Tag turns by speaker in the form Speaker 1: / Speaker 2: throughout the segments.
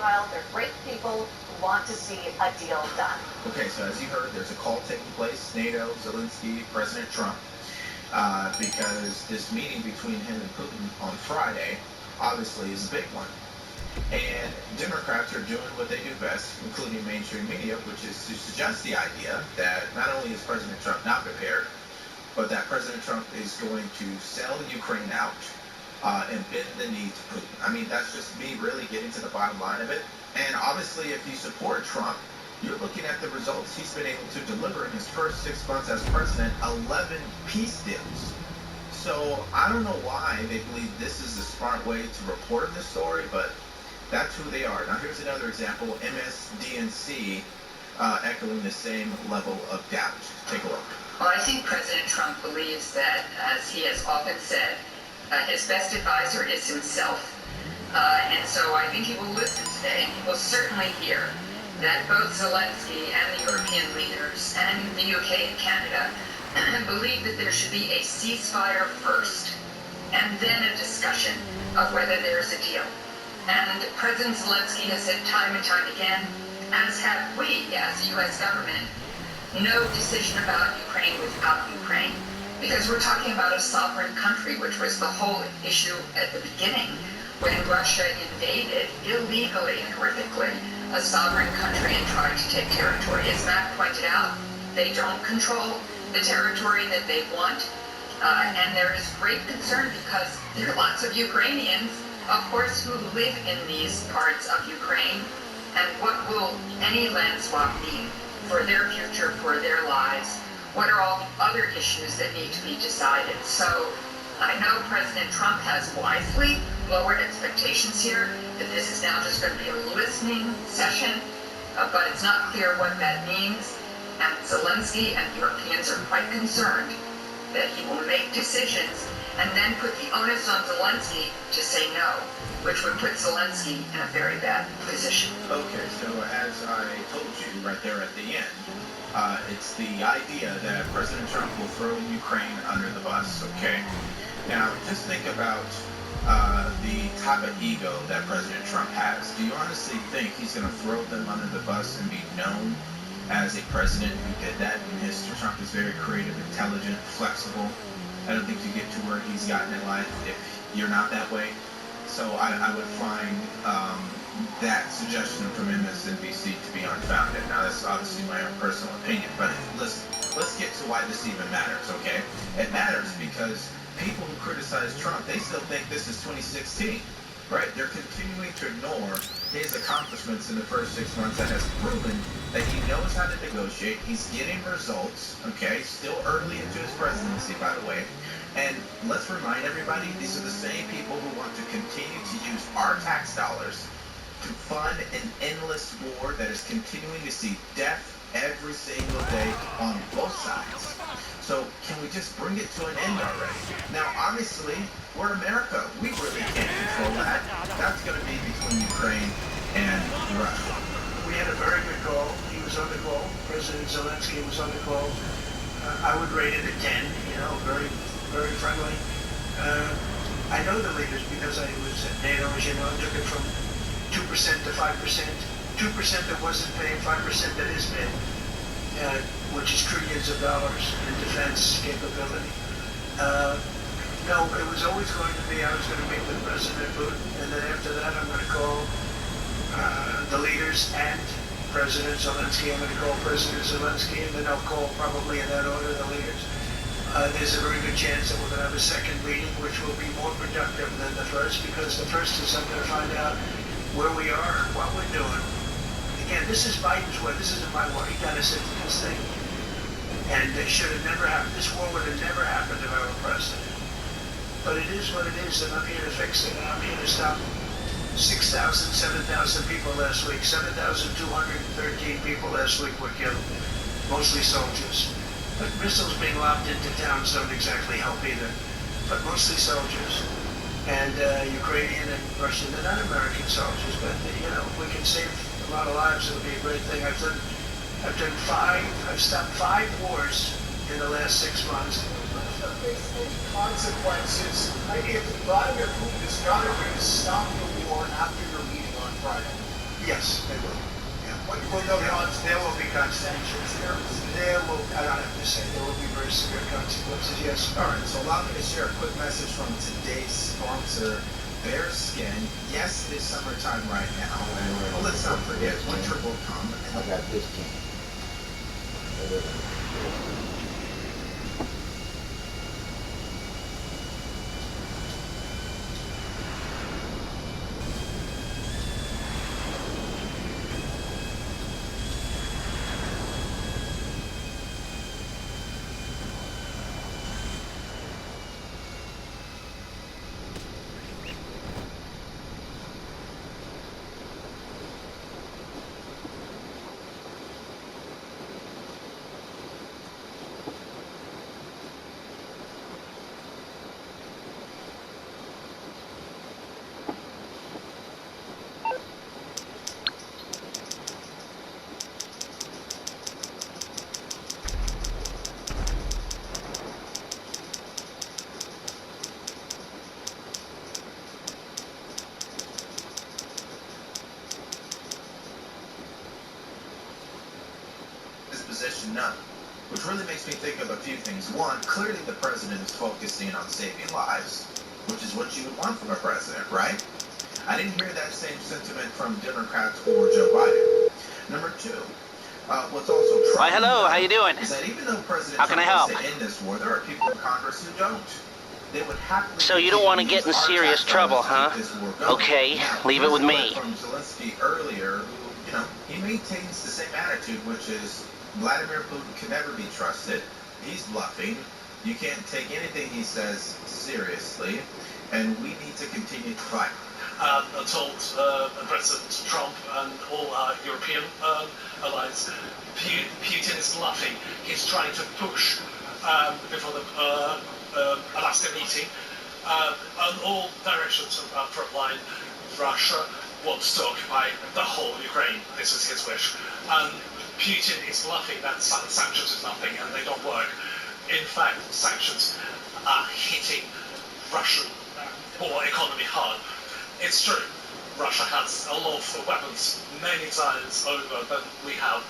Speaker 1: meanwhile, they're great people who want to see a deal done.
Speaker 2: Okay, so as you heard, there's a call taking place, NATO, Zelensky, President Trump, because this meeting between him and Putin on Friday obviously is a big one. And Democrats are doing what they do best, including mainstream media, which is to suggest the idea that not only is President Trump not prepared, but that President Trump is going to sell Ukraine out and bend the knee to Putin. I mean, that's just me really getting to the bottom line of it. And obviously, if you support Trump, you're looking at the results he's been able to deliver in his first 6 months as president, 11 peace deals. So I don't know why they believe this is the smart way to report this story, but that's who they are. Now, here's another example, MSDNC echoing the same level of doubt. Take a look.
Speaker 3: Well, I think President Trump believes that, as he has often said, his best advisor is himself. And so I think he will listen today. He will certainly hear that both Zelensky and the European leaders and the UK and Canada believe that there should be a ceasefire first, and then a discussion of whether there's a deal. And President Zelensky has said time and time again, as have we as the U.S. government, no decision about Ukraine without Ukraine. Because we're talking about a sovereign country, which was the whole issue at the beginning when Russia invaded illegally and horrifically a sovereign country and tried to take territory. As Matt pointed out, they don't control the territory that they want. And there is great concern because there are lots of Ukrainians, of course, who live in these parts of Ukraine. And what will any land swap mean for their future, for their lives? What are all the other issues that need to be decided? So I know President Trump has wisely lowered expectations here, that this is now just going to be a listening session, but it's not clear what that means. And Zelensky and Europeans are quite concerned that he will make decisions and then put the onus on Zelensky to say no, which would put Zelensky in a very bad position.
Speaker 2: Okay, so as I told you right there at the end, it's the idea that President Trump will throw Ukraine under the bus, okay? Now, just think about the type of ego that President Trump has. Do you honestly think he's going to throw them under the bus and be known as a president who did that in history? Trump is very creative, intelligent, flexible. I don't think you get to where he's gotten in life if you're not that way. So I would find that suggestion from MSNBC to be unfounded. Now, that's obviously my own personal opinion, but listen, let's get to why this even matters, okay? It matters because people who criticize Trump, they still think this is 2016, right? They're continuing to ignore his accomplishments in the first 6 months that has proven that he knows how to negotiate. He's getting results, okay? Still early into his presidency, by the way. And let's remind everybody, these are the same people who want to continue to use our tax dollars to fund an endless war that is continuing to see death every single day on both sides. So can we just bring it to an end already? Now, obviously, we're America. We really can't control that. That's going to be between Ukraine and Russia.
Speaker 4: We had a very good call. He was on the call. President Zelensky was on the call. I would rate it a 10, very, very friendly. I know the leaders because I was at NATO, as you know, I took it from 2% to 5%, 2% that wasn't paying, 5% that is paying, which is trillions of dollars in defense capability. No, it was always going to be, I was going to meet with President Putin, and then after that I'm going to call the leaders and President Zelensky. I'm going to call President Zelensky, and then I'll call probably in that order the leaders. There's a very good chance that we're going to have a second meeting, which will be more productive than the first, because the first is I'm going to find out where we are, what we're doing. Again, this is Biden's war. This isn't my war. He got us into this thing. And it should have never happened. This war would have never happened if I were president. But it is what it is, and I'm here to fix it. And I'm here to stop 6,000, 7,000 people last week. 7,213 people last week were killed, mostly soldiers. But missiles being lobbed into towns don't exactly help either. But mostly soldiers. And Ukrainian and Russian, they're not American soldiers, but if we can save a lot of lives, it would be a great thing. I've stopped 5 wars in the last 6 months.
Speaker 5: Consequences. If Vladimir Putin is not going to stop the war after your meeting on Friday,
Speaker 4: Yes, they will. Yeah.
Speaker 5: Will there will be gun sanctions here?
Speaker 4: There will, I don't have to say, there will be very severe consequences, yes.
Speaker 2: All right, so allow me to share a quick message from today's sponsor, Bearskin. Yes, it is summertime right now, but let's not forget, winter will come.
Speaker 6: I got 15.
Speaker 2: Position none, which really makes me think of a few things. One, clearly the president is focusing on saving lives, which is what you would want from a president, right? I didn't hear that same sentiment from Democrats or Joe Biden. Number two, what's also true.
Speaker 7: Why, hello, how you doing?
Speaker 2: Is that even though President
Speaker 7: How can I
Speaker 2: Trump
Speaker 7: help?
Speaker 2: wants to end this war, there are people in Congress who don't. They would happily.
Speaker 7: So you don't want to get in serious trouble, huh? Okay, leave it with me.
Speaker 2: From Zelensky earlier, who, he maintains the same attitude, which is Vladimir Putin can never be trusted. He's bluffing. You can't take anything he says seriously, and we need to continue to fight.
Speaker 8: Told President Trump and all our European allies, Putin is bluffing. He's trying to push before the Alaska meeting on all directions of our front line. Russia wants to occupy the whole Ukraine. This is his wish. Putin is bluffing that sanctions is nothing and they don't work. In fact, sanctions are hitting Russian poor economy hard. It's true. Russia has a lot of weapons, many times over than we have.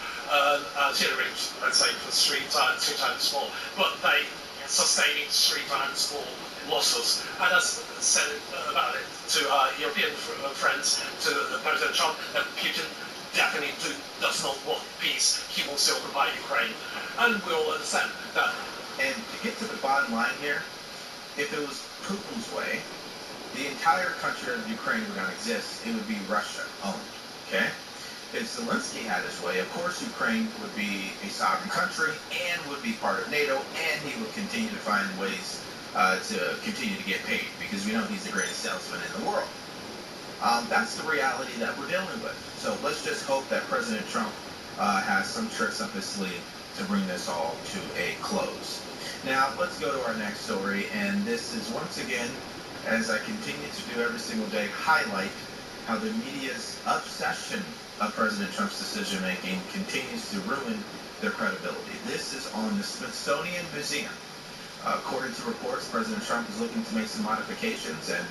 Speaker 8: Artillery, let's say, for 2 times more. But they sustaining 3 times more losses. And as said about it to our European friends, to President Trump, that Putin definitely does not want peace. He wants to occupy Ukraine. And we all understand that.
Speaker 2: And to get to the bottom line here, if it was Putin's way, the entire country of Ukraine would not exist. It would be Russia-owned, okay? If Zelensky had his way, of course Ukraine would be a sovereign country and would be part of NATO, and he would continue to find ways to continue to get paid, because we know he's the greatest salesman in the world. That's the reality that we're dealing with. So let's just hope that President Trump has some tricks up his sleeve to bring this all to a close. Now, let's go to our next story, and this is once again, as I continue to do every single day, highlight how the media's obsession of President Trump's decision-making continues to ruin their credibility. This is on the Smithsonian Museum. According to reports, President Trump is looking to make some modifications, and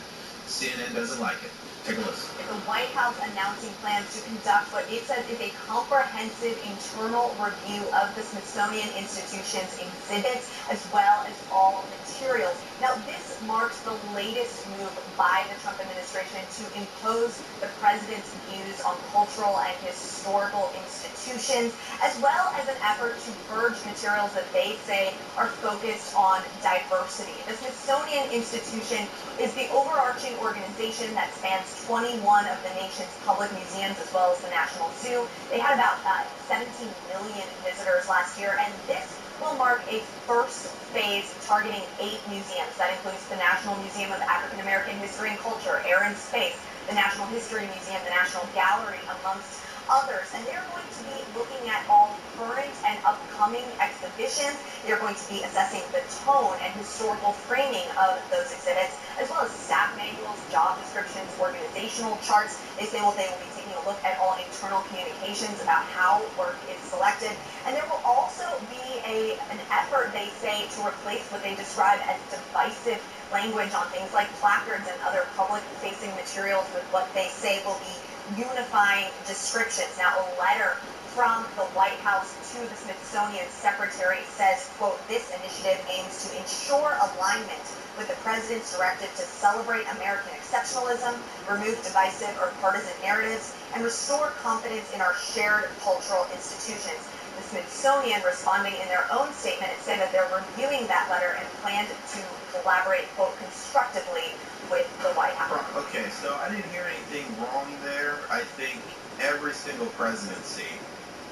Speaker 2: CNN doesn't like it. Take a listen.
Speaker 1: The White House announcing plans to conduct what it says is a comprehensive internal review of the Smithsonian Institution's exhibits, as well as all materials. Now, this marks the latest move by the Trump administration to impose the president's views on cultural and historical institutions, as well as an effort to purge materials that they say are focused on diversity. The Smithsonian Institution is the overarching organization that spans 21 of the nation's public museums, as well as the National Zoo. They had about 17 million visitors last year, and this will mark a first phase targeting 8 museums. That includes the National Museum of African American History and Culture, Air and Space, the National History Museum, the National Gallery, amongst others. And they're going to be looking at all current and upcoming exhibitions. They're going to be assessing the tone and historical framing of those exhibits, as well as staff manuals, job descriptions, organizational charts. They say they will be taking a look at all internal communications about how work is selected. And there will also be an effort, they say, to replace what they describe as divisive language on things like placards and other public-facing materials with what they say will be unifying descriptions. Now, a letter from the White House to the Smithsonian Secretary says, quote, this initiative aims to ensure alignment with the president's directive to celebrate American exceptionalism, remove divisive or partisan narratives, and restore confidence in our shared cultural institutions. The Smithsonian, responding in their own statement, said that they're reviewing that letter and plan to collaborate, quote, constructively with the White House.
Speaker 2: Okay, so I didn't hear anything wrong there. I think every single presidency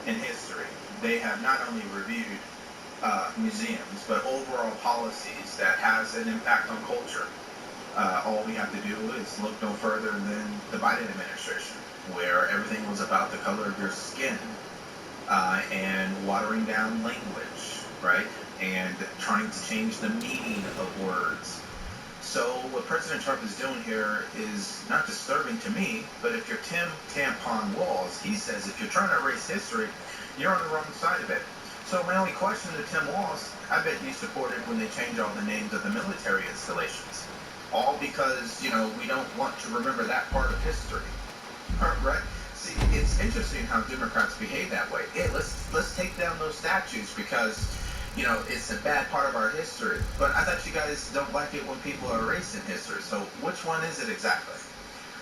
Speaker 2: in history, they have not only reviewed museums, but overall policies that has an impact on culture. All we have to do is look no further than the Biden administration, where everything was about the color of your skin and watering down language, right? And trying to change the meaning of words. So what President Trump is doing here is not disturbing to me, but if you're Tim Tampon Walz, he says if you're trying to erase history, you're on the wrong side of it. So my only question to Tim Walz, I bet you supported when they changed all the names of the military installations. All because, you know, we don't want to remember that part of history. Right? See, it's interesting how Democrats behave that way. Hey, let's take down those statues because, you know, it's a bad part of our history. But I thought you guys don't like it when people are erasing history. So which one is it exactly?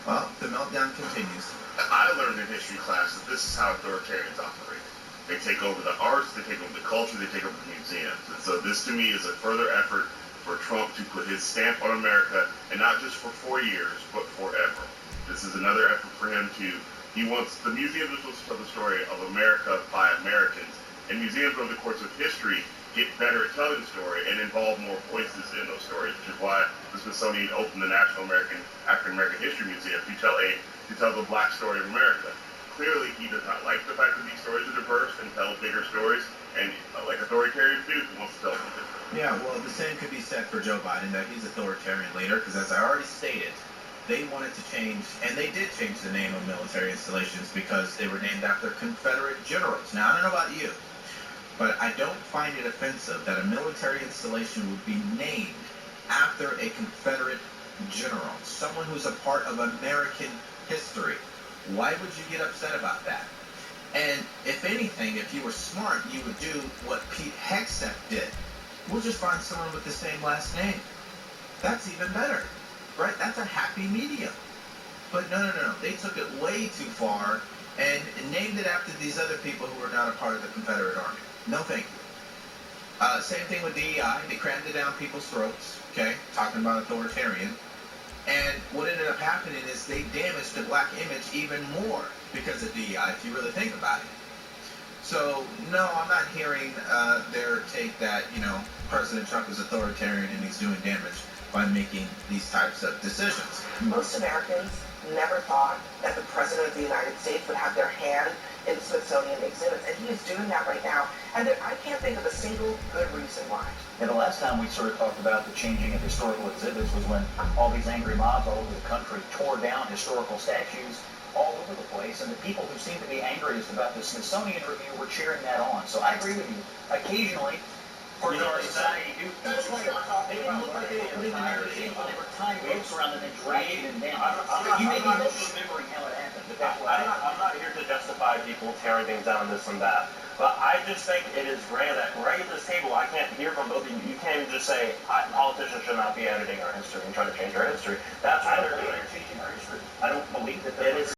Speaker 2: Well, the meltdown continues.
Speaker 6: I learned in history class that this is how authoritarians operate. They take over the arts, they take over the culture, they take over the museums. And so this to me is a further effort for Trump to put his stamp on America, and not just for 4 years, but forever. This is another effort for him he wants the museum to tell the story of America by Americans. And museums over the course of history get better at telling the story and involve more voices in those stories, which is why the Smithsonian opened the National African American History Museum to tell the black story of America. Clearly, he does not like the fact that these stories are diverse and tell bigger stories, and like authoritarians do, he wants to tell them different.
Speaker 2: Yeah, well, the same could be said for Joe Biden, that he's an authoritarian leader, because as I already stated, they wanted to change, and they did change the name of military installations because they were named after Confederate generals. Now, I don't know about you, but I don't find it offensive that a military installation would be named after a Confederate general, someone who's a part of American history. Why would you get upset about that? And if anything, if you were smart, you would do what Pete Hegseth did. We'll just find someone with the same last name. That's even better, right? That's a happy medium. But no. They took it way too far and named it after these other people who were not a part of the Confederate Army. No thank you. Same thing with DEI. They crammed it down people's throats, okay? Talking about authoritarian. And what ended up happening is they damaged the black image even more because of DEI, if you really think about it. So, no, I'm not hearing their take that, you know, President Trump is authoritarian and he's doing damage by making these types of decisions.
Speaker 9: Most Americans never thought that the President of the United States would have their hand in Smithsonian exhibits, and he is doing that right now. And I can't think of a single good reason why.
Speaker 10: And the last time we sort of talked about the changing of historical exhibits was when all these angry mobs all over the country tore down historical statues all over the place, and the people who seemed to be angriest about the Smithsonian review were cheering that on. So I agree with you. Occasionally, for our society, they didn't look like they were putting an museum, but they were tying ropes around them and dragging them down. You may be misremembering how it happened, but that's what
Speaker 11: I'm not here to justify people tearing things down, this and that. But I just think it is rare that right at this table, I can't hear from both of you. You can't even just say politicians should not be editing our history and trying to change our history. That's what they're doing.
Speaker 10: Changing our history. I don't believe that it is.